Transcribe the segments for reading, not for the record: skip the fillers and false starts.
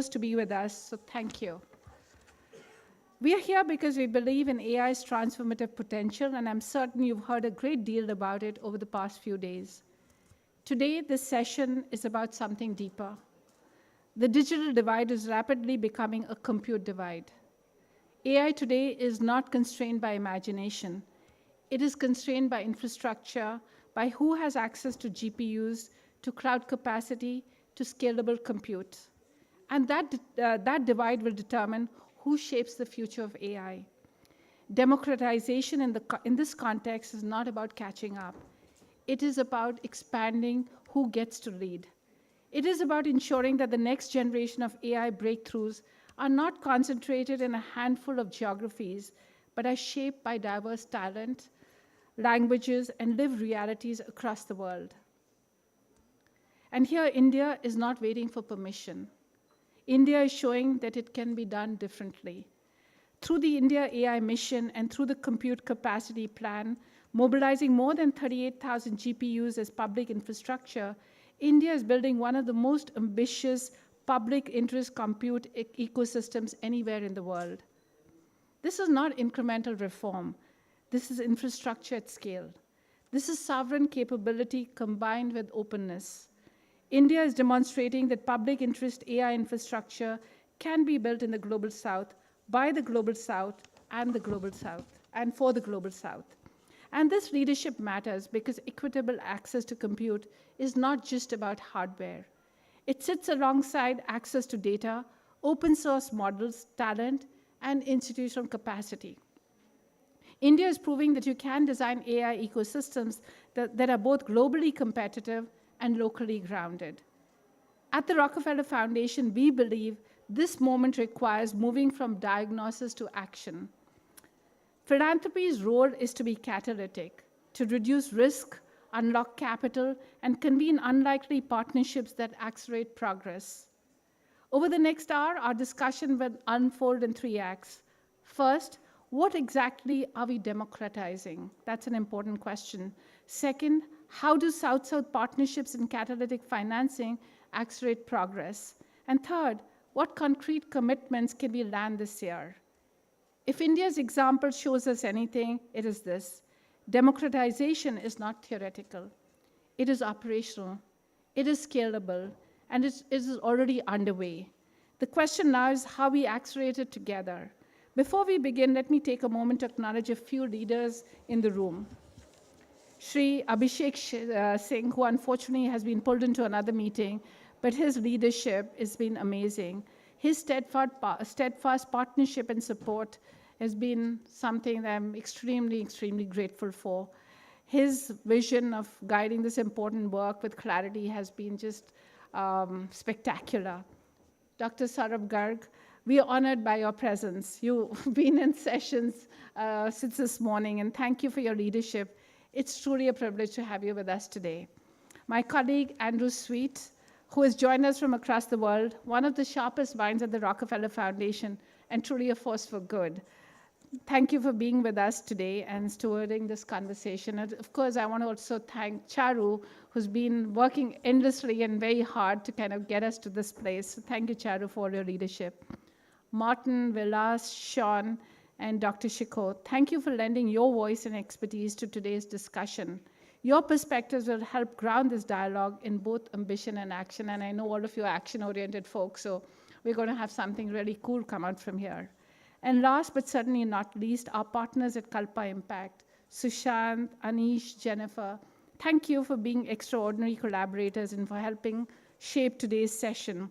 To be with us, so thank you. We are here because we believe in AI's transformative potential, and I'm certain you've heard a great deal about it over the past few days. Today, this session is about something deeper. The digital divide is rapidly becoming a compute divide. AI today is not constrained by imagination. It is constrained by infrastructure, by who has access to GPUs, to cloud capacity, to scalable compute. And that divide will determine who shapes the future of AI. Democratization in this context is not about catching up. It is about expanding who gets to lead. It is about ensuring that the next generation of AI breakthroughs are not concentrated in a handful of geographies, but are shaped by diverse talent, languages, and lived realities across the world. And here, India is not waiting for permission. India is showing that it can be done differently. Through the India AI mission and through the compute capacity plan, mobilizing more than 38,000 GPUs as public infrastructure, India is building one of the most ambitious public interest compute ecosystems anywhere in the world. This is not incremental reform. This is infrastructure at scale. This is sovereign capability combined with openness. India is demonstrating that public interest AI infrastructure can be built in the Global South, by the Global South, and the Global South, and for the Global South. And this leadership matters because equitable access to compute is not just about hardware. It sits alongside access to data, open source models, talent, and institutional capacity. India is proving that you can design AI ecosystems that are both globally competitive and locally grounded. At the Rockefeller Foundation, we believe this moment requires moving from diagnosis to action. Philanthropy's role is to be catalytic, to reduce risk, unlock capital, and convene unlikely partnerships that accelerate progress. Over the next hour, our discussion will unfold in 3 acts. First, what exactly are we democratizing? That's an important question. Second, how do South-South partnerships and catalytic financing accelerate progress? And third, what concrete commitments can we land this year? If India's example shows us anything, it is this. Democratization is not theoretical. It is operational. It is scalable. And it is already underway. The question now is how we accelerate it together. Before we begin, let me take a moment to acknowledge a few leaders in the room. Shri Abhishek Singh, who unfortunately has been pulled into another meeting, but his leadership has been amazing. His steadfast partnership and support has been something that I'm extremely, extremely grateful for. His vision of guiding this important work with clarity has been just spectacular. Dr. Saurabh Garg, we are honored by your presence. You've been in sessions since this morning, and thank you for your leadership. It's truly a privilege to have you with us today. My colleague, Andrew Sweet, who has joined us from across the world, one of the sharpest minds at the Rockefeller Foundation, and truly a force for good. Thank you for being with us today and stewarding this conversation. And of course, I want to also thank Charu, who's been working endlessly and very hard to kind of get us to this place. So thank you, Charu, for your leadership. Martin, Vilas, Sean, and Dr. Shiko, thank you for lending your voice and expertise to today's discussion. Your perspectives will help ground this dialogue in both ambition and action, and I know all of you are action-oriented folks, so we're going to have something really cool come out from here. And last but certainly not least, our partners at Kalpa Impact, Sushant, Anish, Jennifer, thank you for being extraordinary collaborators and for helping shape today's session.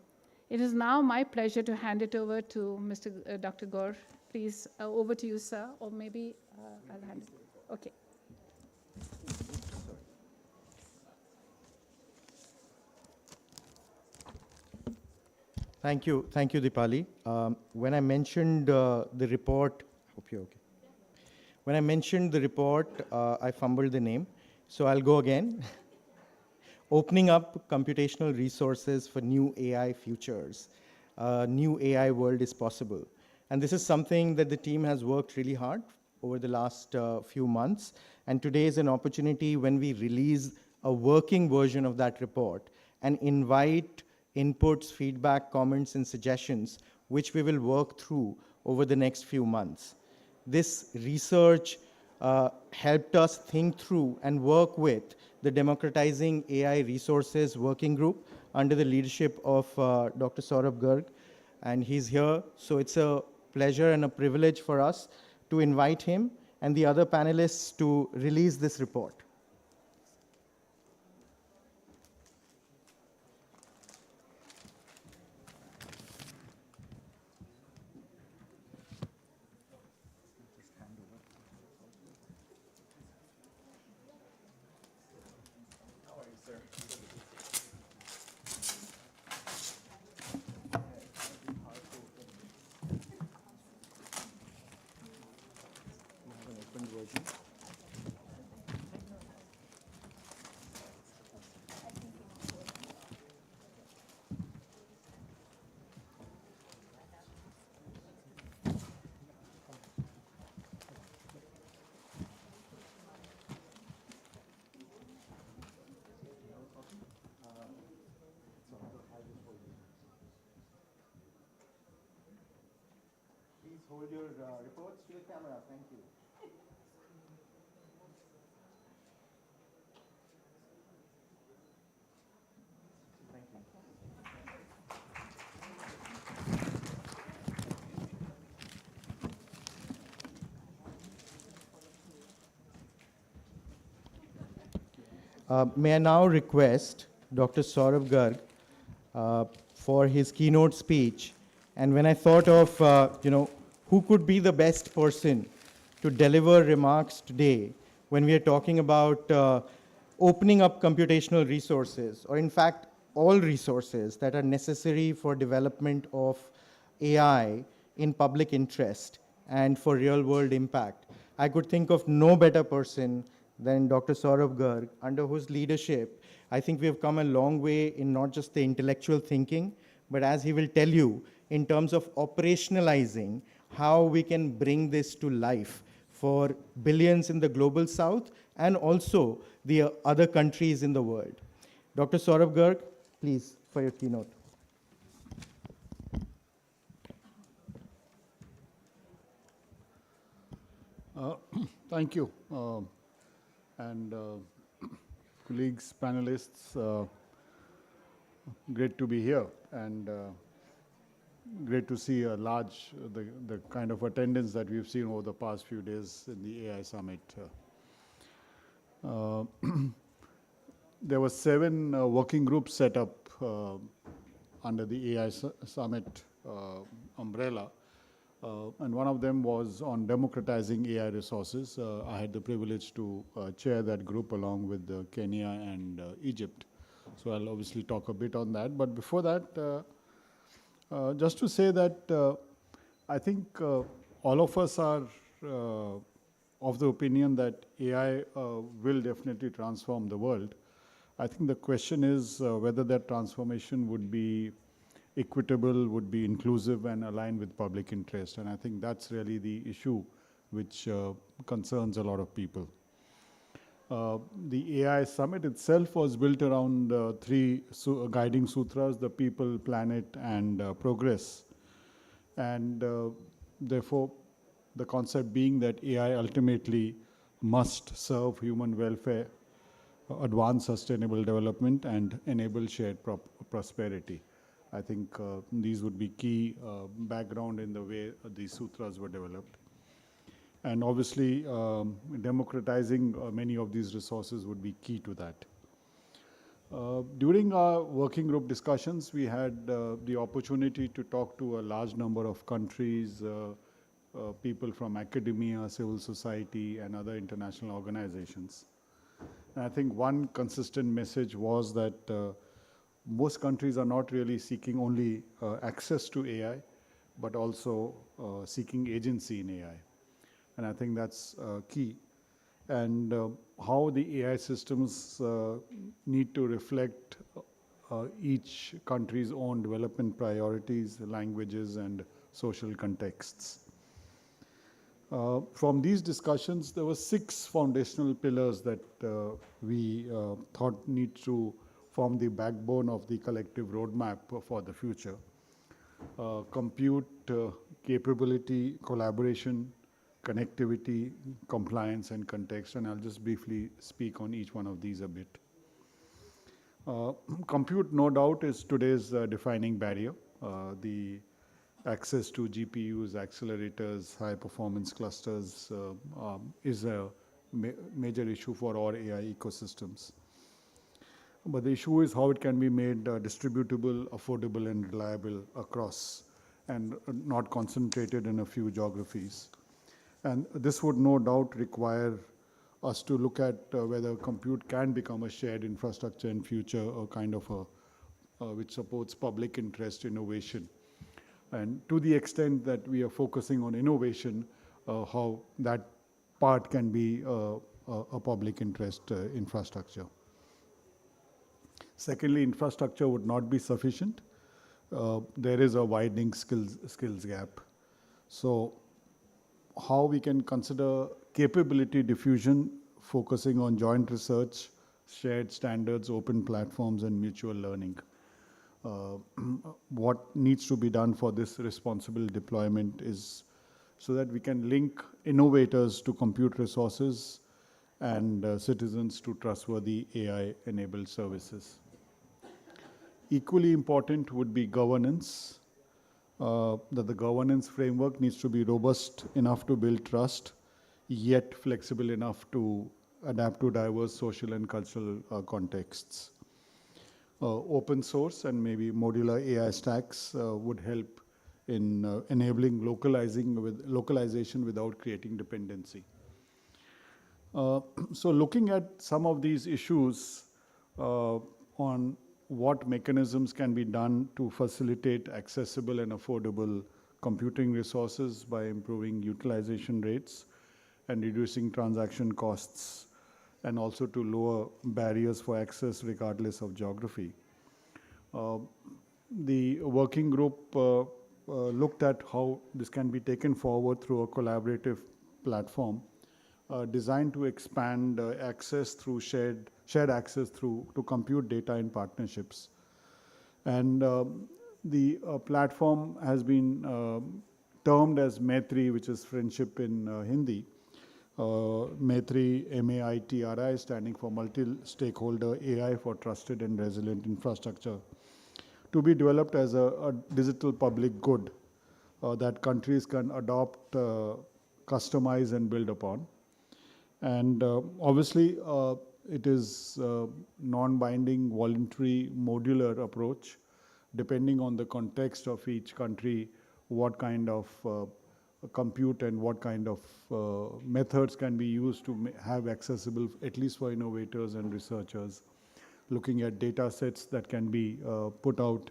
It is now my pleasure to hand it over to Dr. Gaur. Please, over to you, sir, or maybe I'll hand it. Okay. Thank you, Dipali. When I mentioned the report, hope you're okay. When I mentioned the report, I fumbled the name, so I'll go again. Opening up computational resources for new AI futures. New AI world is possible. And this is something that the team has worked really hard over the last few months. And today is an opportunity when we release a working version of that report and invite inputs, feedback, comments, and suggestions, which we will work through over the next few months. This research helped us think through and work with the Democratizing AI Resources Working Group under the leadership of Dr. Saurabh Garg, and he's here. So it's a pleasure and a privilege for us to invite him and the other panelists to release this report. Please hold your reports to the camera. Thank you. Thank you. May I now request Dr. Saurabh Garg for his keynote speech. And when I thought of, who could be the best person to deliver remarks today when we are talking about opening up computational resources, or in fact, all resources that are necessary for development of AI in public interest and for real-world impact, I could think of no better person than Dr. Saurabh Garg, under whose leadership I think we have come a long way in not just the intellectual thinking, but as he will tell you, in terms of operationalizing how we can bring this to life for billions in the global south and also the other countries in the world. Dr. Saurabh Garg, please, for your keynote. Thank you. Colleagues, panelists, great to be here, and great to see a large, the kind of attendance that we've seen over the past few days in the AI Summit. There were 7 working groups set up under the AI Summit umbrella. And one of them was on democratizing AI resources. I had the privilege to chair that group along with Kenya and Egypt. So I'll obviously talk a bit on that. But before that, just to say that I think all of us are of the opinion that AI will definitely transform the world. I think the question is whether that transformation would be equitable, would be inclusive and aligned with public interest. And I think that's really the issue which concerns a lot of people. The AI Summit itself was built around 3 guiding sutras: the people, planet, and progress. And therefore, the concept being that AI ultimately must serve human welfare, advance sustainable development, and enable shared prosperity. I think these would be key background in the way these sutras were developed. And obviously, democratizing many of these resources would be key to that. During our working group discussions, we had the opportunity to talk to a large number of countries, people from academia, civil society, and other international organizations. And I think one consistent message was that most countries are not really seeking only access to AI, but also seeking agency in AI. And I think that's key. And how the AI systems need to reflect each country's own development priorities, languages, and social contexts. From these discussions, there were 6 foundational pillars that we thought need to form the backbone of the collective roadmap for the future. Compute capability, collaboration, connectivity, compliance, and context, and I'll just briefly speak on each one of these a bit. Compute, no doubt, is today's defining barrier. The access to GPUs, accelerators, high-performance clusters is a major issue for all AI ecosystems. But the issue is how it can be made distributable, affordable, and reliable across, and not concentrated in a few geographies. And this would no doubt require us to look at whether compute can become a shared infrastructure in future, or kind of which supports public interest innovation. And to the extent that we are focusing on innovation, how that part can be a public interest infrastructure. Secondly, infrastructure would not be sufficient. There is a widening skills gap. So how we can consider capability diffusion, focusing on joint research, shared standards, open platforms, and mutual learning. What needs to be done for this responsible deployment is so that we can link innovators to compute resources and citizens to trustworthy AI-enabled services. Equally important would be governance, that the governance framework needs to be robust enough to build trust, yet flexible enough to adapt to diverse social and cultural contexts. Open source and maybe modular AI stacks would help in enabling localization without creating dependency. So looking at some of these issues on what mechanisms can be done to facilitate accessible and affordable computing resources by improving utilization rates and reducing transaction costs, and also to lower barriers for access regardless of geography. The working group looked at how this can be taken forward through a collaborative platform designed to expand access through shared access to compute data in partnerships. And the platform has been termed as Maitri, which is friendship in Hindi. Maitri, M-A-I-T-R-I, standing for Multi-Stakeholder AI for Trusted and Resilient Infrastructure, to be developed as a digital public good that countries can adopt, customize, and build upon. And obviously, it is non-binding, voluntary, modular approach, depending on the context of each country, what kind of compute and what kind of methods can be used to have accessible, at least for innovators and researchers, looking at data sets that can be put out,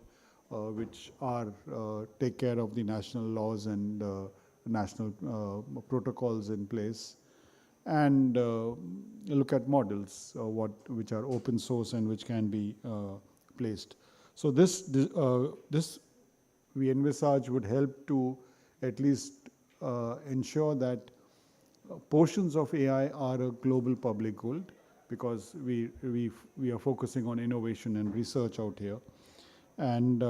which are take care of the national laws and national protocols in place, and look at models which are open source and which can be placed. So this we envisage would help to at least ensure that portions of AI are a global public good, because we are focusing on innovation and research out here. And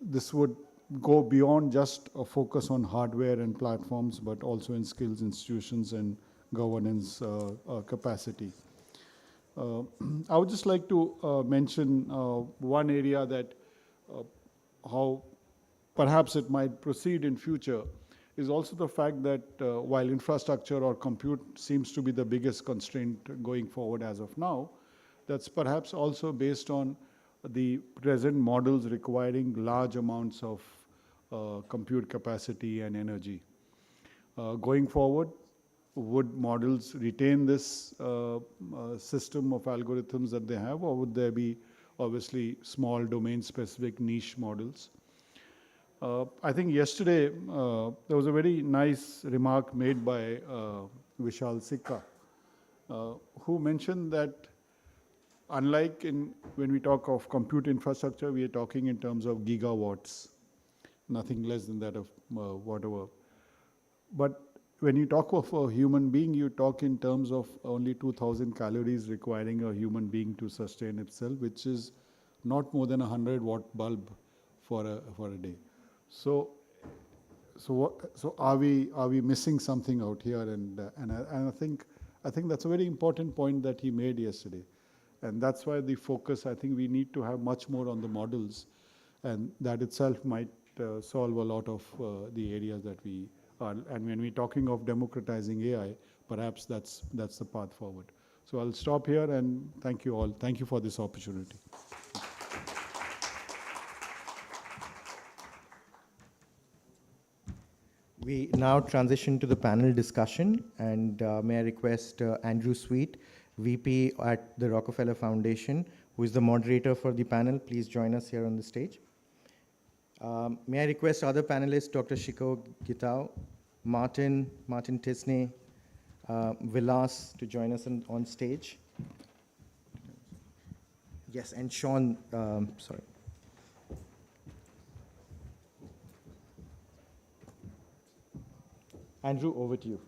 this would go beyond just a focus on hardware and platforms, but also in skills, institutions, and governance capacity. I would just like to mention one area that how perhaps it might proceed in future is also the fact that while infrastructure or compute seems to be the biggest constraint going forward as of now, that's perhaps also based on the present models requiring large amounts of compute capacity and energy. Going forward, would models retain this system of algorithms that they have, or would there be obviously small domain-specific niche models? I think yesterday there was a very nice remark made by Vishal Sikka, who mentioned that unlike when we talk of compute infrastructure, we are talking in terms of gigawatts, nothing less than that of whatever. But when you talk of a human being, you talk in terms of only 2,000 calories requiring a human being to sustain itself, which is not more than a 100-watt bulb for a day. So are we missing something out here? And I think that's a very important point that he made yesterday, and that's why the focus. I think we need to have much more on the models, and that itself might solve a lot of the areas that we are. And when we're talking of democratizing AI, perhaps that's the path forward. So I'll stop here and thank you all. Thank you for this opportunity. We now transition to the panel discussion, and may I request Andrew Sweet, VP at the Rockefeller Foundation, who is the moderator for the panel. Please join us here on the stage. May I request other panelists, Dr. Shiko Gitao, Martin Tisney, Vilas, to join us on stage. Yes, and Sean, sorry. Andrew, over to you.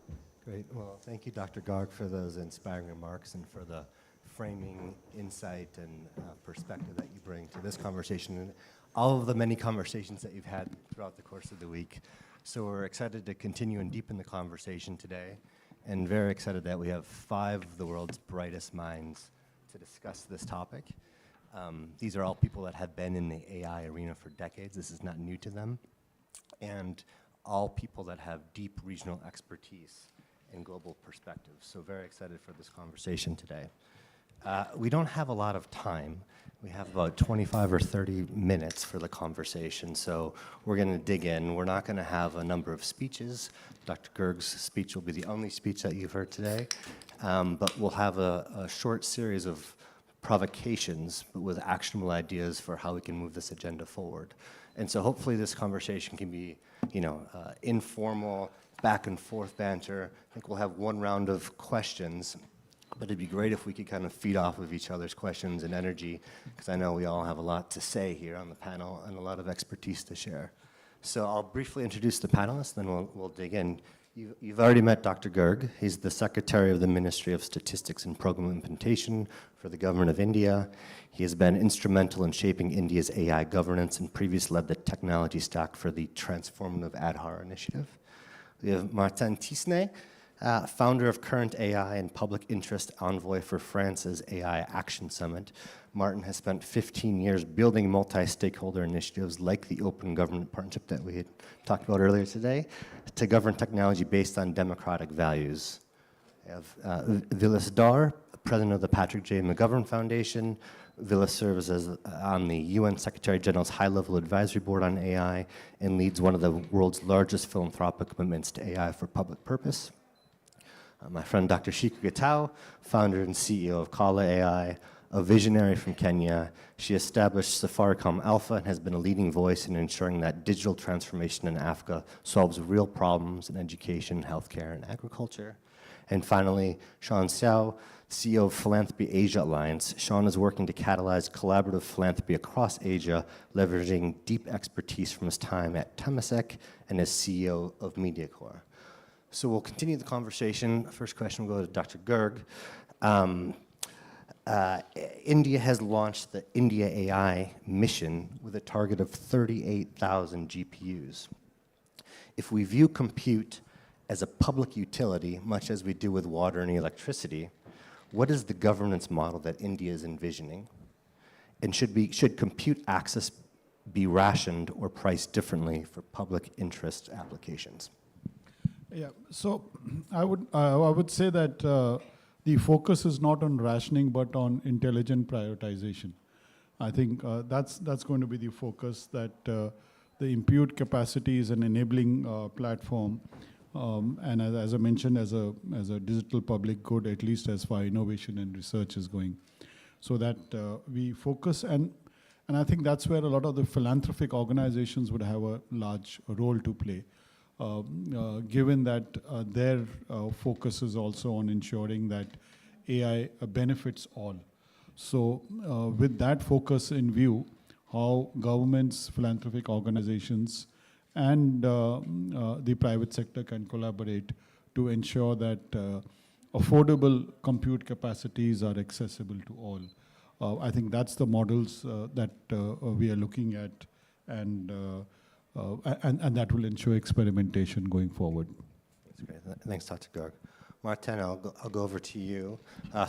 Great. Well, thank you, Dr. Garg, for those inspiring remarks and for the framing, insight, and perspective that you bring to this conversation and all of the many conversations that you've had throughout the course of the week. So we're excited to continue and deepen the conversation today, and very excited that we have 5 of the world's brightest minds to discuss this topic. These are all people that have been in the AI arena for decades. This is not new to them. And all people that have deep regional expertise and global perspectives. So very excited for this conversation today. We don't have a lot of time. We have about 25 or 30 minutes for the conversation, so we're going to dig in. We're not going to have a number of speeches. Dr. Gerg's speech will be the only speech that you've heard today, but we'll have a short series of provocations, but with actionable ideas for how we can move this agenda forward. And so hopefully this conversation can be, informal, back and forth banter. I think we'll have one round of questions, but it'd be great if we could kind of feed off of each other's questions and energy, because I know we all have a lot to say here on the panel and a lot of expertise to share. So I'll briefly introduce the panelists, then we'll dig in. You've already met Dr. Garg. He's the Secretary of the Ministry of Statistics and Program Implementation for the Government of India. He has been instrumental in shaping India's AI governance and previously led the technology stack for the Transformative Aadhaar initiative. We have Martin Tisney, founder of Current AI and public interest envoy for France's AI Action Summit. Martin has spent 15 years building multi-stakeholder initiatives like the Open Government Partnership that we had talked about earlier today to govern technology based on democratic values. We have Vilas Dar, president of the Patrick J. McGovern Foundation. Vilas serves as on the UN Secretary General's High-Level Advisory Board on AI and leads one of the world's largest philanthropic commitments to AI for public purpose. My friend Dr. Shiko Gitao, founder and CEO of Kala AI, a visionary from Kenya. She established Safaricom Alpha and has been a leading voice in ensuring that digital transformation in Africa solves real problems in education, healthcare, and agriculture. And finally, Sean Xiao, CEO of Philanthropy Asia Alliance. Sean is working to catalyze collaborative philanthropy across Asia, leveraging deep expertise from his time at Temasek and as CEO of MediaCorp. So we'll continue the conversation. First question will go to Dr. Garg. India has launched the India AI mission with a target of 38,000 GPUs. If we view compute as a public utility, much as we do with water and electricity, what is the governance model that India is envisioning? And should compute access be rationed or priced differently for public interest applications? Yeah, so I would say that the focus is not on rationing, but on intelligent prioritization. I think that's going to be the focus, that the impute capacity is an enabling platform, and as I mentioned, as a digital public good, at least as far innovation and research is going, so that we focus, and I think that's where a lot of the philanthropic organizations would have a large role to play. Given that their focus is also on ensuring that AI benefits all. So with that focus in view, how governments, philanthropic organizations, and the private sector can collaborate to ensure that affordable compute capacities are accessible to all. I think that's the models that we are looking at, and that will ensure experimentation going forward. That's great. Thanks, Dr. Garg. Martin, I'll go over to you.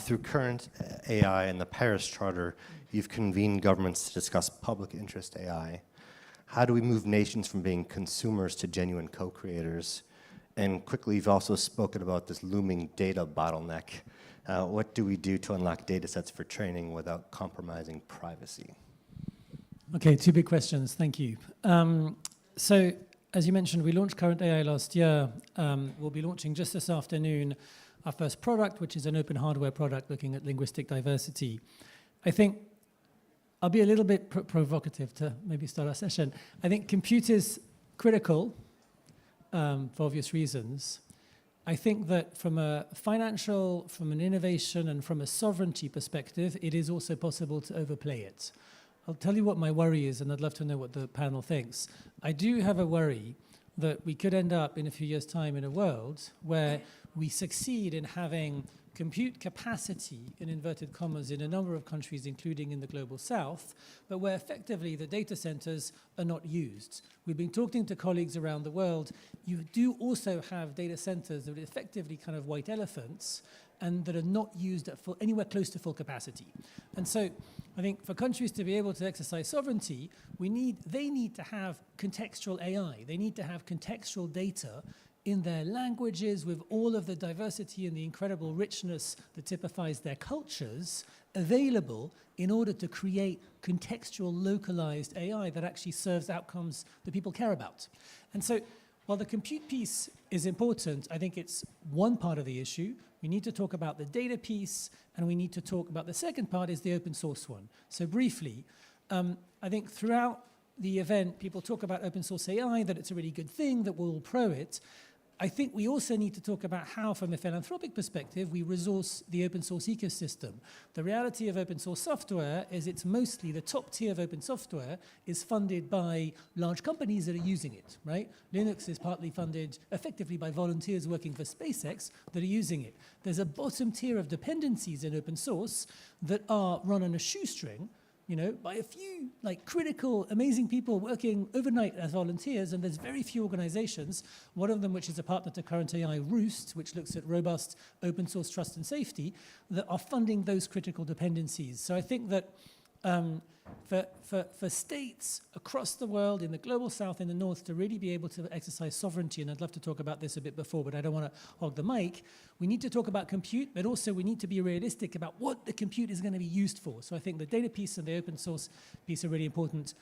Through current AI and the Paris Charter, you've convened governments to discuss public interest AI. How do we move nations from being consumers to genuine co-creators? And quickly, you've also spoken about this looming data bottleneck. What do we do to unlock data sets for training without compromising privacy? Okay, two big questions. Thank you. So, as you mentioned, we launched Current AI last year. We'll be launching just this afternoon our first product, which is an open hardware product looking at linguistic diversity. I think I'll be a little bit provocative to maybe start our session. I think compute is critical for obvious reasons. I think that from a financial, from an innovation, and from a sovereignty perspective, it is also possible to overplay it. I'll tell you what my worry is, and I'd love to know what the panel thinks. I do have a worry that we could end up in a few years' time in a world where we succeed in having compute capacity, in inverted commas, in a number of countries, including in the global south, but where effectively the data centers are not used. We've been talking to colleagues around the world. You do also have data centers that are effectively kind of white elephants and that are not used at anywhere close to full capacity. And so I think for countries to be able to exercise sovereignty, they need to have contextual AI. They need to have contextual data in their languages with all of the diversity and the incredible richness that typifies their cultures available in order to create contextual, localized AI that actually serves outcomes that people care about. And so while the compute piece is important, I think it's one part of the issue. We need to talk about the data piece, and we need to talk about the second part is the open source one. So briefly, I think throughout the event, people talk about open source AI, that it's a really good thing, that we're all pro it. I think we also need to talk about how, from a philanthropic perspective, we resource the open source ecosystem. The reality of open source software is it's mostly the top tier of open software is funded by large companies that are using it, right? Linux is partly funded effectively by volunteers working for SpaceX that are using it. There's a bottom tier of dependencies in open source that are run on a shoestring, by a few critical, amazing people working overnight as volunteers, and there's very few organizations, one of them which is a partner to Current AI, Roost, which looks at robust open source trust and safety, that are funding those critical dependencies. So I think that for states across the world, in the global south, in the north, to really be able to exercise sovereignty, and I'd love to talk about this a bit before, but I don't want to hog the mic, we need to talk about compute, but also we need to be realistic about what the compute is going to be used for. So I think the data piece and the open source piece are really important.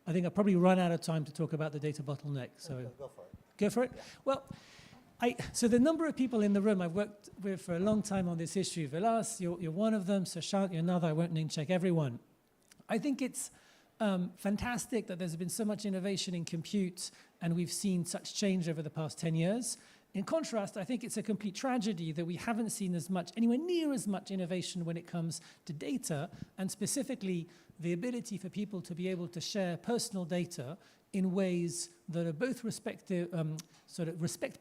I think I'll probably run out of time to talk about the data bottleneck. So Go for it. Go for it? Yeah. Well, so the number of people in the room I've worked with for a long time on this issue, Vilas, you're one of them, Sushant, you're another, I won't name check everyone. I think it's fantastic that there's been so much innovation in compute and we've seen such change over the past 10 years. In contrast, I think it's a complete tragedy that we haven't seen anywhere near as much innovation when it comes to data, and specifically the ability for people to be able to share personal data in ways that are both respect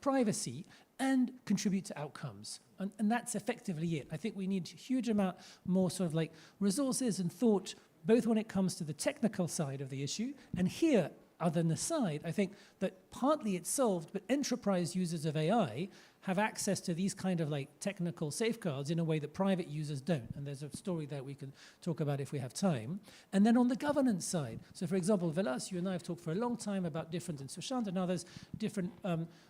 privacy and contribute to outcomes. And that's effectively it. I think we need a huge amount more resources and thought, both when it comes to the technical side of the issue, and here, other than the side, I think that partly it's solved, but enterprise users of AI have access to these kind of technical safeguards in a way that private users don't. And there's a story that we can talk about if we have time. And then on the governance side, so for example, Vilas, you and I have talked for a long time about different, and Sushant and others, different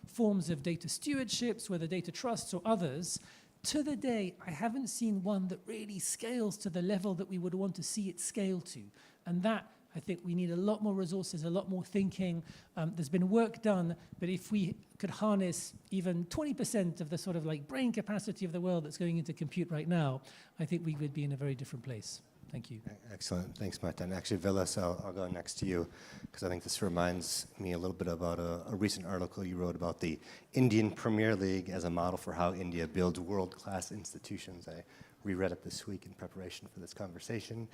forms of data stewardships, whether data trusts or others. To the day, I haven't seen one that really scales to the level that we would want to see it scale to. And that, I think we need a lot more resources, a lot more thinking. There's been work done, but if we could harness even 20% of the brain capacity of the world that's going into compute right now, I think we would be in a very different place. Thank you. Excellent. Thanks, Martin. Actually, Vilas, I'll go next to you, because I think this reminds me a little bit about a recent article you wrote about the Indian Premier League as a model for how India builds world-class institutions. I reread it this week in preparation for this conversation.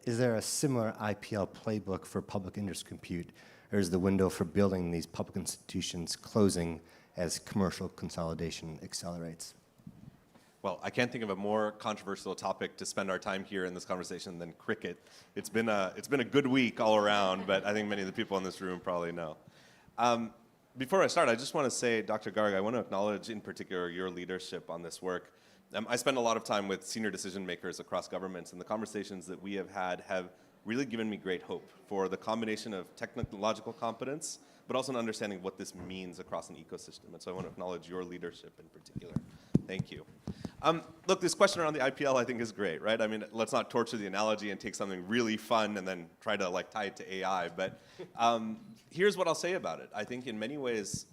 Is there a similar IPL playbook for public interest compute, or is the window for building these public institutions closing as commercial consolidation accelerates? Well, I can't think of a more controversial topic to spend our time here in this conversation than cricket. It's been a good week all around, but I think many of the people in this room probably know. Before I start, I just want to say, Dr. Garg, I want to acknowledge in particular your leadership on this work. I spend a lot of time with senior decision makers across governments, and the conversations that we have had have really given me great hope for the combination of technological competence, but also an understanding of what this means across an ecosystem. And so I want to acknowledge your leadership in particular. Thank you. Look, this question around the IPL I think is great, right? I mean, let's not torture the analogy and take something really fun and then try to like tie it to AI. But here's what I'll say about it. I think in many ways,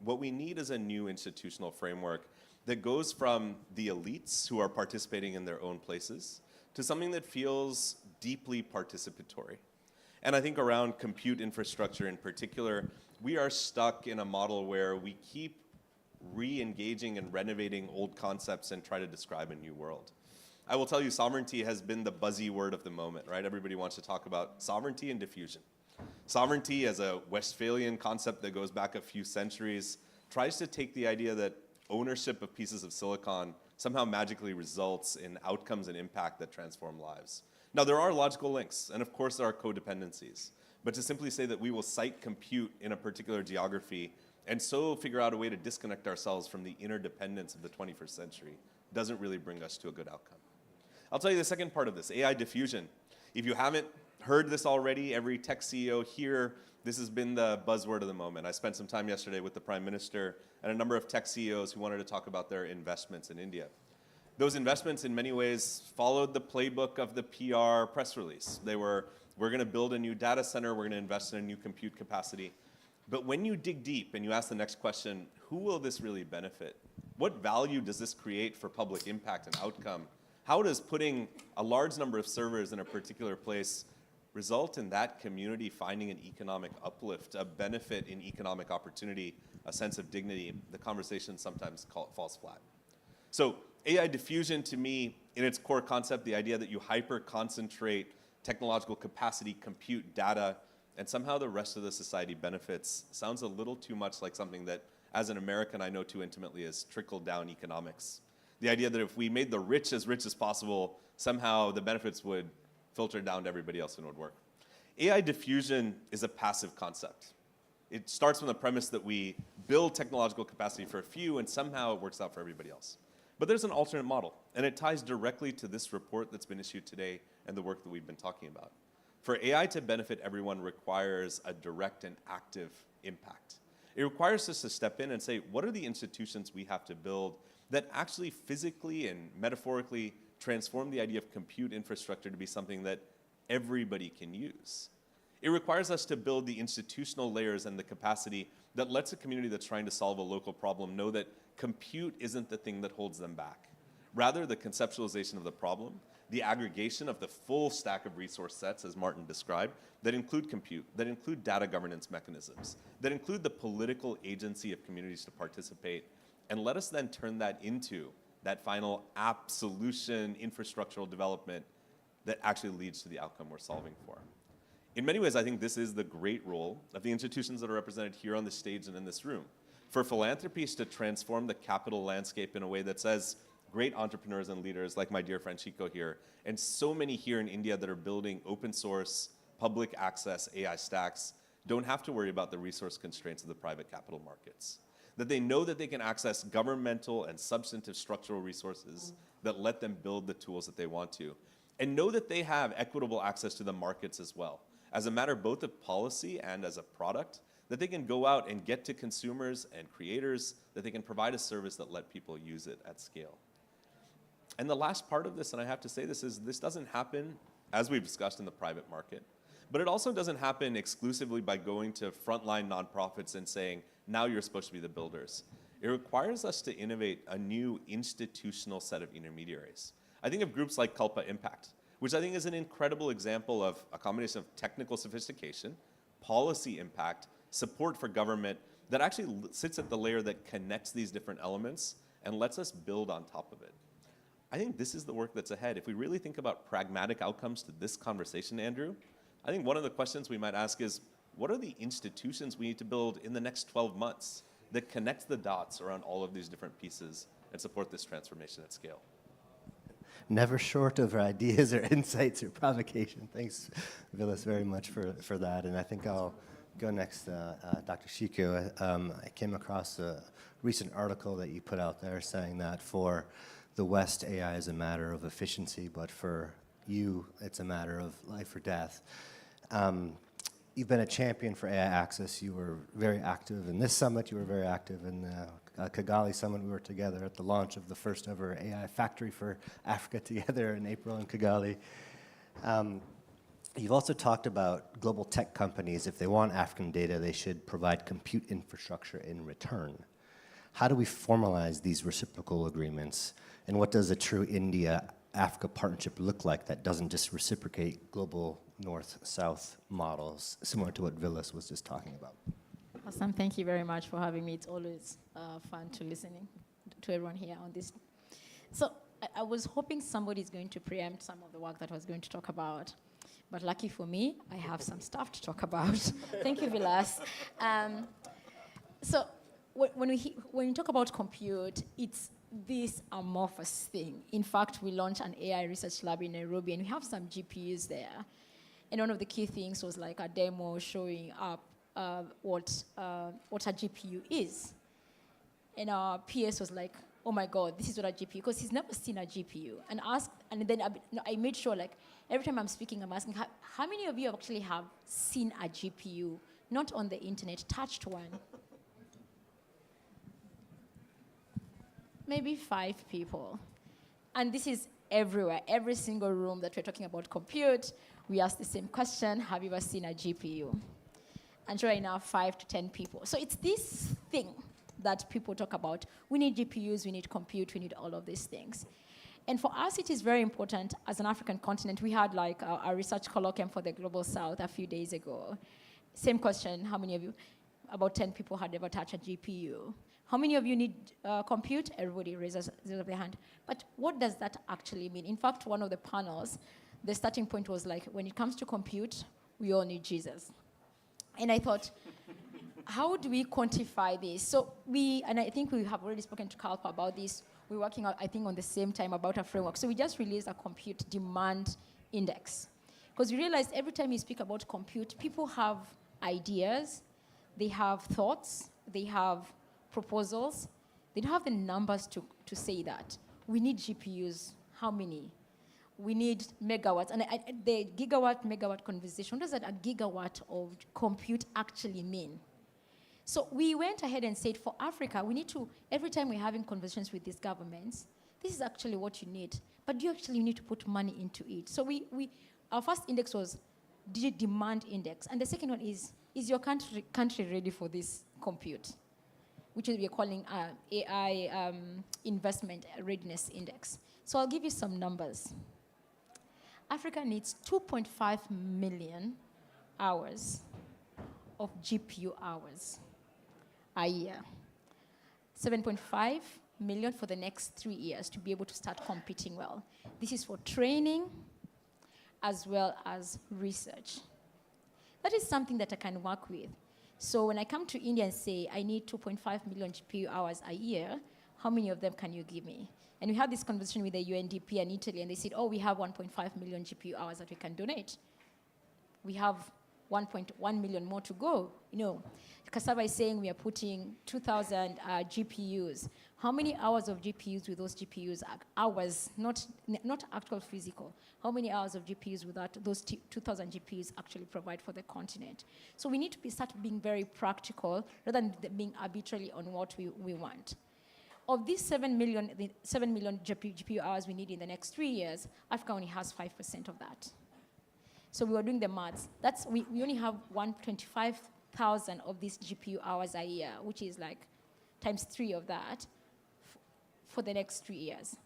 what we need is a new institutional framework that goes from the elites who are participating in their own places to something that feels deeply participatory. And I think around compute infrastructure in particular, we are stuck in a model where we keep re-engaging and renovating old concepts and try to describe a new world. I will tell you, sovereignty has been the buzzy word of the moment, right? Everybody wants to talk about sovereignty and diffusion. Sovereignty, as a Westphalian concept that goes back a few centuries, tries to take the idea that ownership of pieces of silicon somehow magically results in outcomes and impact that transform lives. Now, there are logical links, and of course there are codependencies. But to simply say that we will cite compute in a particular geography and so figure out a way to disconnect ourselves from the interdependence of the 21st century doesn't really bring us to a good outcome. I'll tell you the second part of this, AI diffusion. If you haven't heard this already, every tech CEO here, this has been the buzzword of the moment. I spent some time yesterday with the Prime Minister and a number of tech CEOs who wanted to talk about their investments in India. Those investments in many ways followed the playbook of the PR press release. They were, we're going to build a new data center, we're going to invest in a new compute capacity. But when you dig deep and you ask the next question, who will this really benefit? What value does this create for public impact and outcome? How does putting a large number of servers in a particular place result in that community finding an economic uplift, a benefit in economic opportunity, a sense of dignity? The conversation sometimes falls flat. So AI diffusion, to me, in its core concept, the idea that you hyper-concentrate technological capacity, compute, data, and somehow the rest of the society benefits, sounds a little too much like something that, as an American, I know too intimately as trickle-down economics. The idea that if we made the rich as possible, somehow the benefits would filter down to everybody else and it would work. AI diffusion is a passive concept. It starts from the premise that we build technological capacity for a few and somehow it works out for everybody else. But there's an alternate model, and it ties directly to this report that's been issued today and the work that we've been talking about. For AI to benefit everyone requires a direct and active impact. It requires us to step in and say, what are the institutions we have to build that actually physically and metaphorically transform the idea of compute infrastructure to be something that everybody can use? It requires us to build the institutional layers and the capacity that lets a community that's trying to solve a local problem know that compute isn't the thing that holds them back. Rather, the conceptualization of the problem, the aggregation of the full stack of resource sets, as Martin described, that include compute, that include data governance mechanisms, that include the political agency of communities to participate, and let us then turn that into that final app solution, infrastructural development that actually leads to the outcome we're solving for. In many ways, I think this is the great role of the institutions that are represented here on the stage and in this room. For philanthropies to transform the capital landscape in a way that says, great entrepreneurs and leaders like my dear friend Chico here, and so many here in India that are building open source, public access AI stacks, don't have to worry about the resource constraints of the private capital markets. That they know that they can access governmental and substantive structural resources that let them build the tools that they want to. And know that they have equitable access to the markets as well, as a matter both of policy and as a product, that they can go out and get to consumers and creators, that they can provide a service that let people use it at scale. And the last part of this, and I have to say this, is this doesn't happen, as we've discussed, in the private market. But it also doesn't happen exclusively by going to frontline nonprofits and saying, now you're supposed to be the builders. It requires us to innovate a new institutional set of intermediaries. I think of groups like Kalpa Impact, which I think is an incredible example of a combination of technical sophistication, policy impact, support for government that actually sits at the layer that connects these different elements and lets us build on top of it. I think this is the work that's ahead. If we really think about pragmatic outcomes to this conversation, Andrew, I think one of the questions we might ask is, what are the institutions we need to build in the next 12 months? that connect the dots around all of these different pieces and support this transformation at scale. Never short of ideas or insights or provocation. Thanks, Vilas, very much for that. And I think I'll go next, Dr. Shiku. I came across a recent article that you put out there saying that for the West, AI is a matter of efficiency, but for you, it's a matter of life or death. You've been a champion for AI access. You were very active in this summit. You were very active in the Kigali summit. We were together at the launch of the first ever AI factory for Africa together in April in Kigali. You've also talked about global tech companies, if they want African data, they should provide compute infrastructure in return. How do we formalize these reciprocal agreements? And what does a true India-Africa partnership look like that doesn't just reciprocate global north-south models, similar to what Vilas was just talking about? Awesome. Thank you very much for having me. It's always fun to listening to everyone here on this. So I was hoping somebody is going to preempt some of the work that I was going to talk about. But lucky for me, I have some stuff to talk about. Thank you, Vilas. So when we talk about compute, it's this amorphous thing. In fact, we launched an AI research lab in Nairobi, and we have some GPUs there. And one of the key things was like a demo showing up what a GPU is. And our PS was like, oh my God, this is what a GPU, because he's never seen a GPU. And then I made sure, like, every time I'm speaking, I'm asking, how many of you actually have seen a GPU, not on the internet, touched one? Maybe 5 people. And this is everywhere, every single room that we're talking about compute, we ask the same question, have you ever seen a GPU? And sure enough, 5 to 10 people. So it's this thing that people talk about. We need GPUs, we need compute, we need all of these things. And for us, it is very important as an African continent. We had like a research colloquium for the Global South a few days ago. Same question, how many of you? About 10 people had ever touched a GPU. How many of you need compute? Everybody raises their hand. But what does that actually mean? In fact, one of the panels, the starting point was like, when it comes to compute, we all need Jesus. And I thought, how do we quantify this? So and I think we have already spoken to Kalpa about this. We're working, I think, on the same time about a framework. So we just released a compute demand index. Because we realized every time you speak about compute, people have ideas, they have thoughts, they have proposals. They don't have the numbers to say that. We need GPUs. How many? We need megawatts. And the gigawatt, megawatt conversation, what does that a gigawatt of compute actually mean? So we went ahead and said, for Africa, we need to, every time we're having conversations with these governments, this is actually what you need. But you actually need to put money into it. So our first index was demand index. And the second one is your country ready for this compute? Which we're calling AI investment readiness index. So I'll give you some numbers. Africa needs 2.5 million hours of GPU hours a year. 7.5 million for the next 3 years to be able to start competing well. This is for training as well as research. That is something that I can work with. So when I come to India and say, I need 2.5 million GPU hours a year, how many of them can you give me? And we had this conversation with the UNDP and Italy, and they said, oh, we have 1.5 million GPU hours that we can donate. We have 1.1 million more to go. You know, Cassava is saying we are putting 2,000 GPUs. How many hours of GPUs with those GPUs? Hours, not actual physical. How many hours of GPUs with those 2,000 GPUs actually provide for the continent? So we need to start being very practical rather than being arbitrary on what we want. Of these 7 million GPU hours we need in the next 3 years, Africa only has 5% of that. So we were doing the maths. We only have 125,000 of these GPU hours a year, which is like times 3 of that for the next 3 years.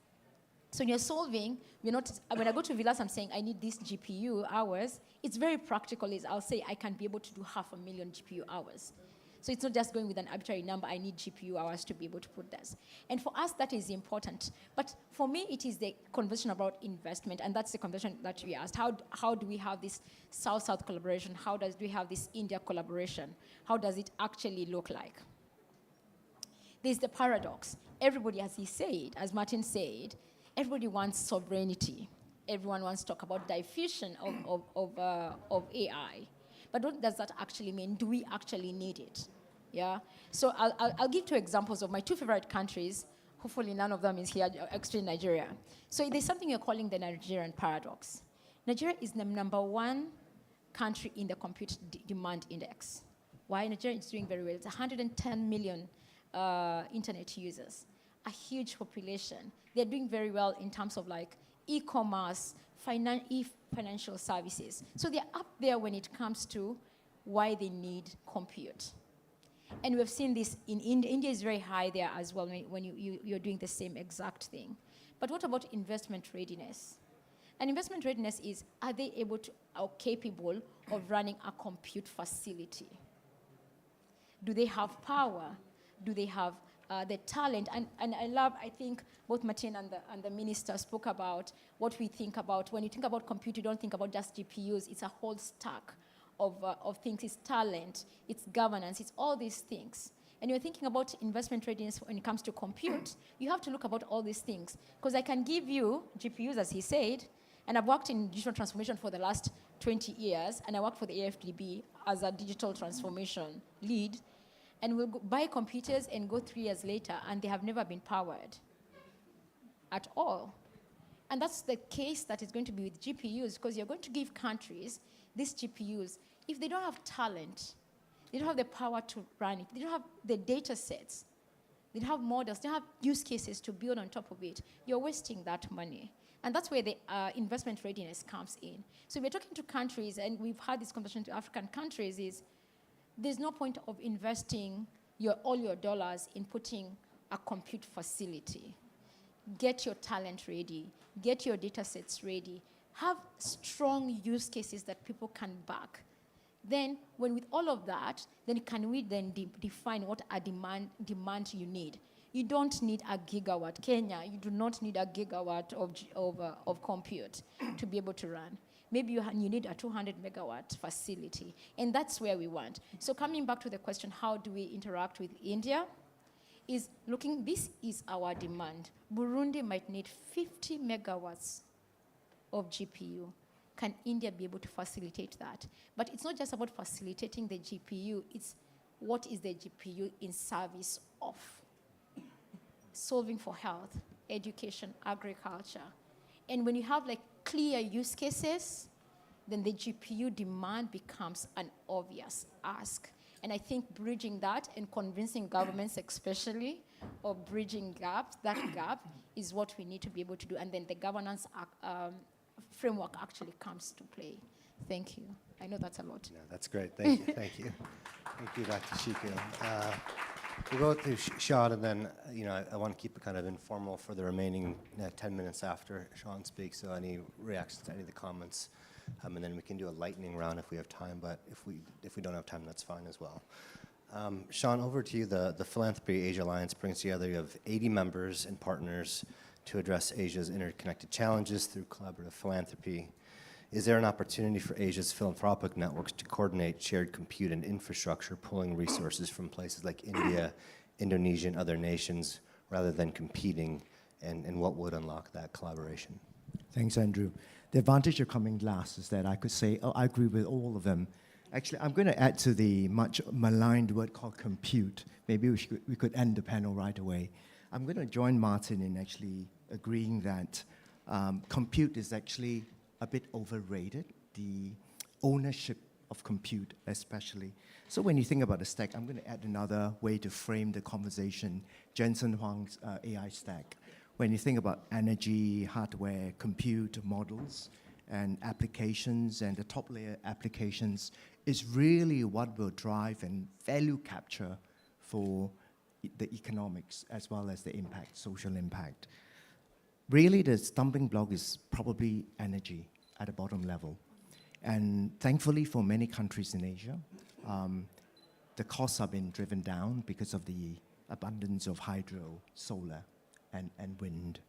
So when you're solving, when I go to Vilas, I'm saying I need these GPU hours. It's very practical. I'll say I can be able to do 500,000 GPU hours. So it's not just going with an arbitrary number. I need GPU hours to be able to put this. And for us, that is important. But for me, it is the conversation about investment, and that's the conversation that we asked. How do we have this South-South collaboration? How do we have this India collaboration? How does it actually look like? there's the paradox. Everybody, as Martin said, everybody wants sovereignty. Everyone wants to talk about diffusion of AI. But what does that actually mean? Do we actually need it? Yeah. So I'll give 2 examples of my 2 favorite countries. Hopefully none of them is here, except Nigeria. So there's something you're calling the Nigerian paradox. Nigeria is the #1 country in the compute demand index. Why? Nigeria is doing very well. It's 110 million internet users, a huge population. They're doing very well in terms of like e-commerce, financial services. So they're up there when it comes to why they need compute. And we've seen this in India. India is very high there as well when you're doing the same exact thing. But what about investment readiness? And investment readiness is, are they able to, or capable of running a compute facility? Do they have power? Do they have the talent? And I think both Martin and the minister spoke about what we think about. When you think about compute, you don't think about just GPUs. It's a whole stack of things. It's talent, it's governance, it's all these things. And you're thinking about investment readiness when it comes to compute, you have to look about all these things. Because I can give you GPUs, as he said, and I've worked in digital transformation for the last 20 years, and I worked for the AFDB as a digital transformation lead, and we'll buy computers and go 3 years later, and they have never been powered at all. And that's the case that is going to be with GPUs, because you're going to give countries these GPUs. If they don't have talent, they don't have the power to run it, they don't have the data sets, they don't have models, they don't have use cases to build on top of it, you're wasting that money. And that's where the investment readiness comes in. So we're talking to countries, and we've had this conversation to African countries, is there's no point of investing all your dollars in putting a compute facility. Get your talent ready, get your data sets ready, have strong use cases that people can back. Then, with all of that, then can we then define what a demand you need? You don't need a gigawatt. Kenya, you do not need a gigawatt of compute to be able to run. Maybe you need a 200 megawatt facility, and that's where we want. So coming back to the question, how do we interact with India? Is looking, this is our demand. Burundi might need 50 megawatts of GPU. Can India be able to facilitate that? But it's not just about facilitating the GPU, it's what is the GPU in service of? Solving for health, education, agriculture. And when you have like clear use cases, then the GPU demand becomes an obvious ask. And I think bridging that and convincing governments especially of bridging that gap is what we need to be able to do. And then the governance framework actually comes to play. Thank you. I know that's a lot. No, that's great. Thank you. Thank you. Thank you, Dr. Shiku. We'll go to Sean, and then I want to keep it kind of informal for the remaining 10 minutes after Sean speaks. So any reactions to any of the comments, and then we can do a lightning round if we have time. But if we don't have time, that's fine as well. Sean, over to you. The Philanthropy Asia Alliance brings together, you have 80 members and partners to address Asia's interconnected challenges through collaborative philanthropy. Is there an opportunity for Asia's philanthropic networks to coordinate shared compute and infrastructure, pulling resources from places like India, Indonesia, and other nations, rather than competing, and what would unlock that collaboration? Thanks, Andrew. The advantage of coming last is that I could say, oh, I agree with all of them. Actually, I'm going to add to the much maligned word called compute. Maybe we could end the panel right away. I'm going to join Martin in actually agreeing that compute is actually a bit overrated, the ownership of compute especially. So when you think about the stack, I'm going to add another way to frame the conversation, Jensen Huang's AI stack. When you think about energy, hardware, compute, models, and applications, and the top layer applications is really what will drive and value capture for the economics as well as the impact, social impact. Really, the stumbling block is probably energy at the bottom level. And thankfully for many countries in Asia, the costs have been driven down because of the abundance of hydro, solar, and wind.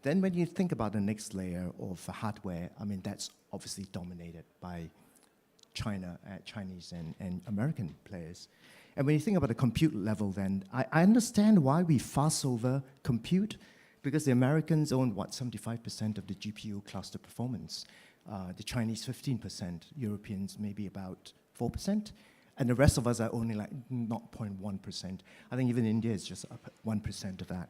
Then when you think about the next layer of hardware, I mean, that's obviously dominated by Chinese and American players. And when you think about the compute level, then I understand why we fuss over compute, because the Americans own, 75% of the GPU cluster performance. The Chinese 15%, Europeans maybe about 4%, and the rest of us are only like 0.1%. I think even India is just up at 1% of that.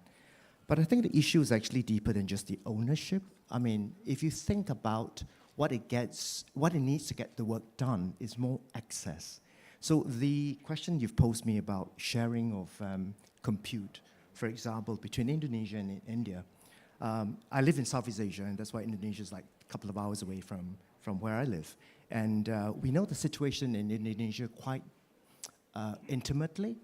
But I think the issue is actually deeper than just the ownership. I mean, if you think about what it needs to get the work done is more access. So the question you've posed me about sharing of compute, for example, between Indonesia and India. I live in Southeast Asia, and that's why Indonesia is like a couple of hours away from where I live. And we know the situation in Indonesia quite intimately.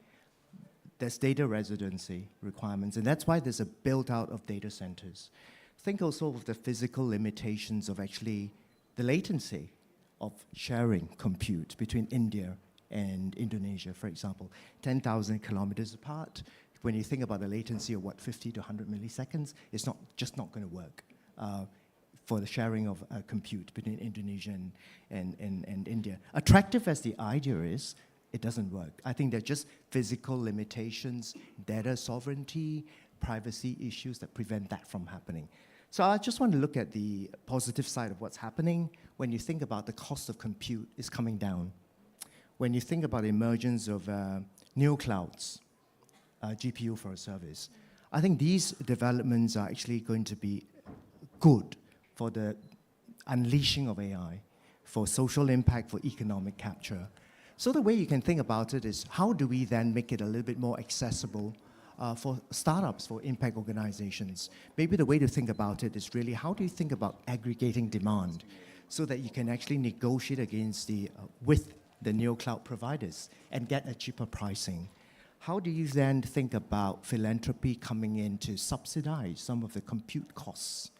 There's data residency requirements, and that's why there's a build-out of data centers. Think also of the physical limitations of actually the latency of sharing compute between India and Indonesia, for example. 10,000 kilometers apart. When you think about the latency of 50 to 100 milliseconds, it's just not going to work for the sharing of compute between Indonesia and India. Attractive as the idea is, it doesn't work. I think they're just physical limitations, data sovereignty, privacy issues that prevent that from happening. So I just want to look at the positive side of what's happening. When you think about the cost of compute is coming down. When you think about the emergence of neo clouds, GPU for a service, I think these developments are actually going to be good for the unleashing of AI, for social impact, for economic capture. So the way you can think about it is, how do we then make it a little bit more accessible for startups, for impact organizations? Maybe the way to think about it is really, how do you think about aggregating demand so that you can actually negotiate against with the neo cloud providers and get a cheaper pricing? How do you then think about philanthropy coming in to subsidize some of the compute costs?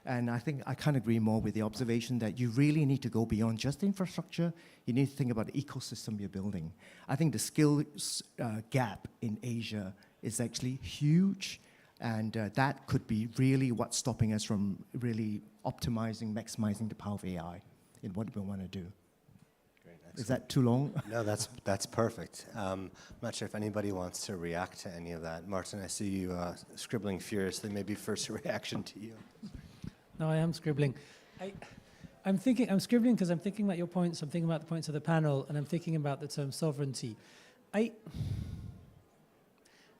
And I think I can't agree more with the observation that you really need to go beyond just infrastructure. You need to think about the ecosystem you're building. I think the skills gap in Asia is actually huge, and that could be really what's stopping us from really optimizing, maximizing the power of AI in what we want to do. Is that too long? No, that's perfect. I'm not sure if anybody wants to react to any of that. Martin, I see you scribbling furiously. Maybe first reaction to you. No, I am scribbling. I'm scribbling because I'm thinking about your points, I'm thinking about the points of the panel, and I'm thinking about the term sovereignty.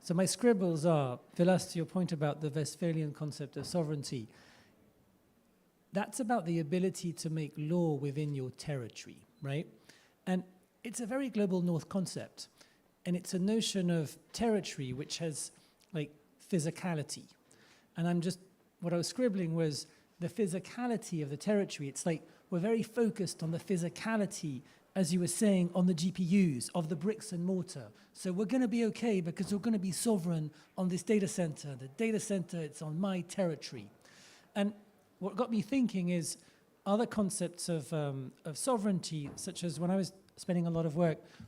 So my scribbles are, Vilas, to your point about the Westphalian concept of sovereignty, that's about the ability to make law within your territory, right? And it's a very global north concept. And it's a notion of territory which has like physicality. And what I was scribbling was the physicality of the territory. It's like we're very focused on the physicality, as you were saying, on the GPUs, of the bricks and mortar. So we're going to be okay because we're going to be sovereign on this data center. The data center, it's on my territory. And what got me thinking is other concepts of sovereignty, such as when I was spending a lot of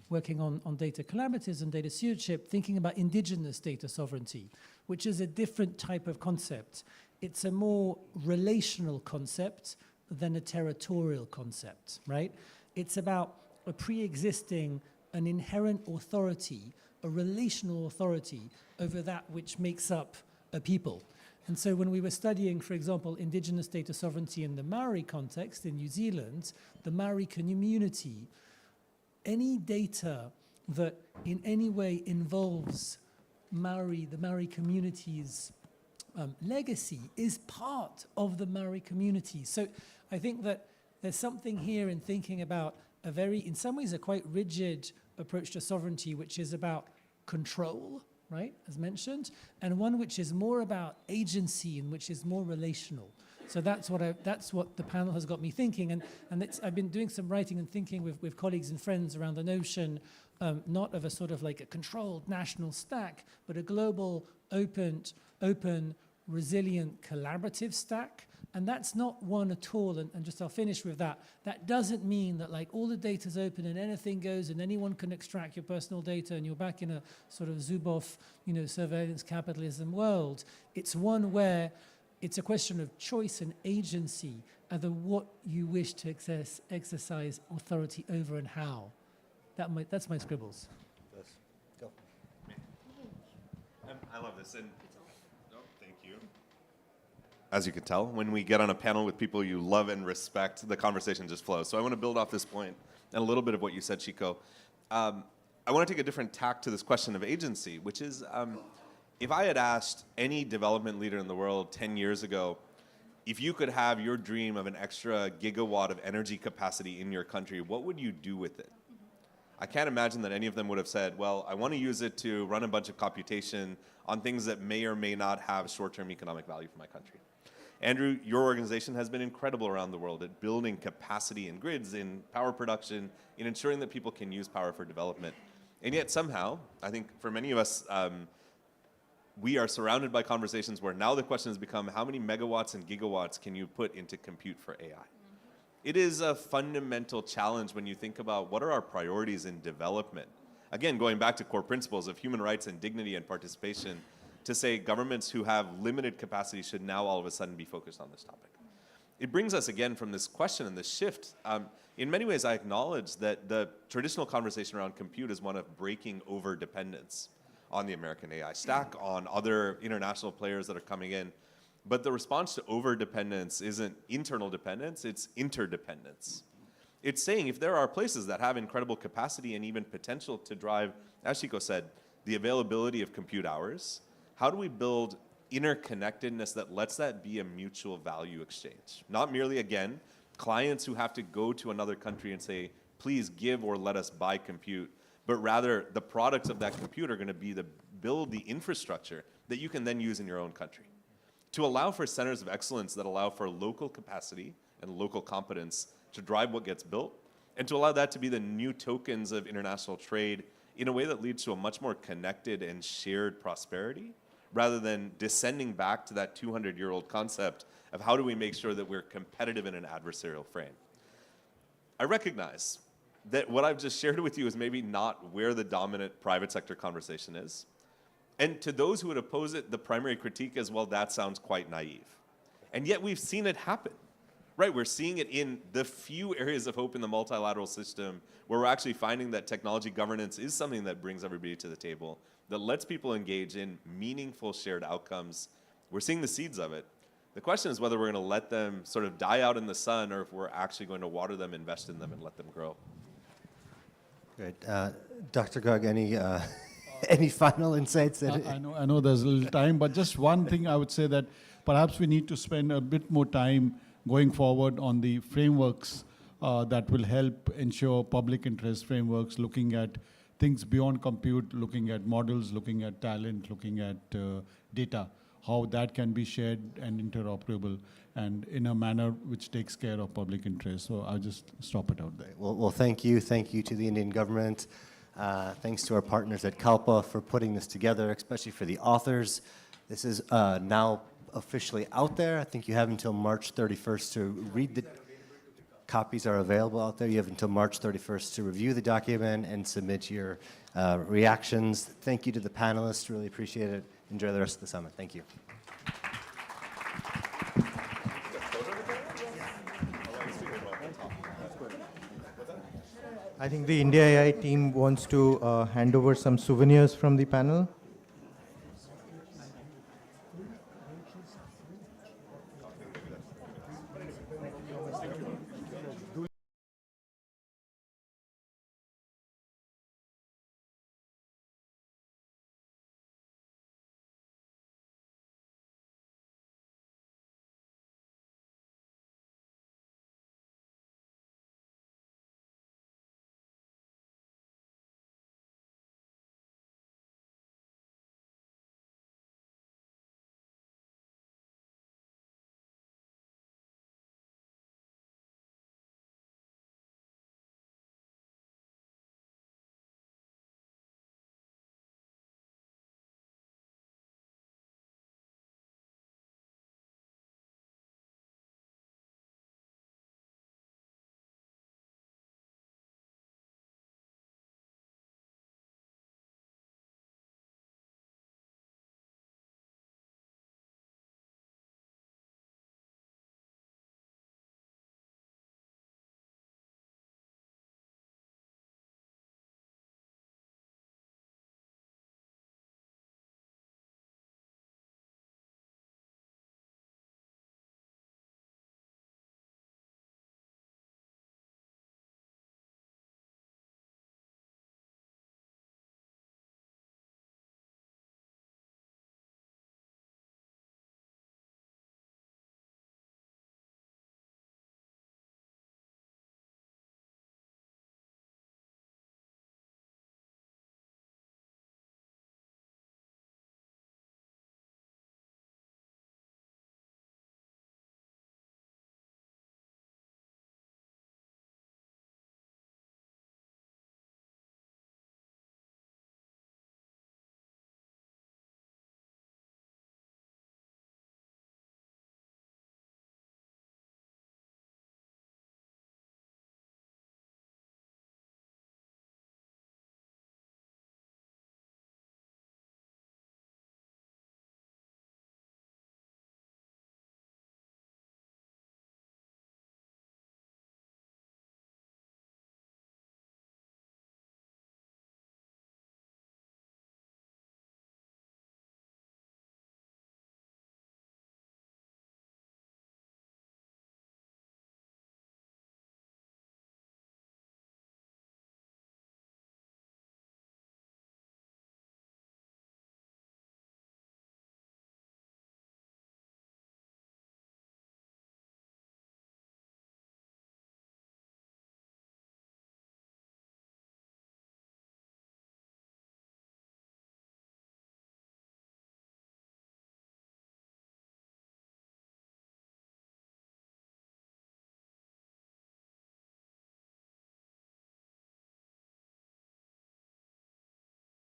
working on data collaboratives and data stewardship, thinking about indigenous data sovereignty, which is a different type of concept. It's a more relational concept than a territorial concept, right? It's about a pre-existing, an inherent authority, a relational authority over that which makes up a people. And so when we were studying, for example, indigenous data sovereignty in the Maori context in New Zealand, the Maori community, any data that in any way involves the Maori community's legacy is part of the Maori community. So I think that there's something here in thinking about a very, in some ways, a quite rigid approach to sovereignty, which is about control, right, as mentioned, and one which is more about agency and which is more relational. So that's what the panel has got me thinking, and I've been doing some writing and thinking with colleagues and friends around the notion, not of a sort of like a controlled national stack, but a global, open, resilient, collaborative stack. And that's not one at all, and just I'll finish with that. That doesn't mean that like all the data's open and anything goes and anyone can extract your personal data and you're back in a sort of Zuboff, surveillance capitalism world. It's one where it's a question of choice and agency, either what you wish to exercise authority over and how. That's my scribbles. Go. I love this. And thank you. As you can tell, when we get on a panel with people you love and respect, the conversation just flows. So I want to build off this point and a little bit of what you said, Chico. I want to take a different tack to this question of agency, which is, if I had asked any development leader in the world 10 years ago, if you could have your dream of an extra gigawatt of energy capacity in your country, what would you do with it? I can't imagine that any of them would have said, well, I want to use it to run a bunch of computation on things that may or may not have short-term economic value for my country. Andrew, your organization has been incredible around the world at building capacity in grids, in power production, in ensuring that people can use power for development. And yet somehow, I think for many of us, we are surrounded by conversations where now the question has become, how many megawatts and gigawatts can you put into compute for AI? It is a fundamental challenge when you think about what are our priorities in development. Again, going back to core principles of human rights and dignity and participation, to say governments who have limited capacity should now all of a sudden be focused on this topic. It brings us again from this question and this shift. In many ways, I acknowledge that the traditional conversation around compute is one of breaking over dependence on the American AI stack, on other international players that are coming in. But the response to over-dependence isn't internal dependence, it's interdependence. It's saying if there are places that have incredible capacity and even potential to drive, as Chico said, the availability of compute hours, how do we build interconnectedness that lets that be a mutual value exchange? Not merely, again, clients who have to go to another country and say, please give or let us buy compute, but rather the products of that compute are going to be the build the infrastructure that you can then use in your own country. To allow for centers of excellence that allow for local capacity and local competence to drive what gets built, and to allow that to be the new tokens of international trade in a way that leads to a much more connected and shared prosperity, rather than descending back to that 200-year-old concept of how do we make sure that we're competitive in an adversarial frame. I recognize that what I've just shared with you is maybe not where the dominant private sector conversation is. And to those who would oppose it, the primary critique is, well, that sounds quite naive. And yet we've seen it happen, right? We're seeing it in the few areas of hope in the multilateral system where we're actually finding that technology governance is something that brings everybody to the table, that lets people engage in meaningful shared outcomes. We're seeing the seeds of it. The question is whether we're going to let them sort of die out in the sun or if we're actually going to water them, invest in them, and let them grow. Great. Dr. Garg, any final insights? I know there's a little time, but just one thing I would say that perhaps we need to spend a bit more time going forward on the frameworks that will help ensure public interest frameworks, looking at things beyond compute, looking at models, looking at talent, looking at data, how that can be shared and interoperable and in a manner which takes care of public interest. So I'll just stop it out there. Well, thank you. Thank you to the Indian government. Thanks to our partners at CALPA for putting this together, especially for the authors. This is now officially out there. I think you have until March 31st to read the copies are available out there. You have until March 31st to review the document and submit your reactions. Thank you to the panelists. Really appreciate it. Enjoy the rest of the summit. Thank you. I think the India AI team wants to hand over some souvenirs from the panel.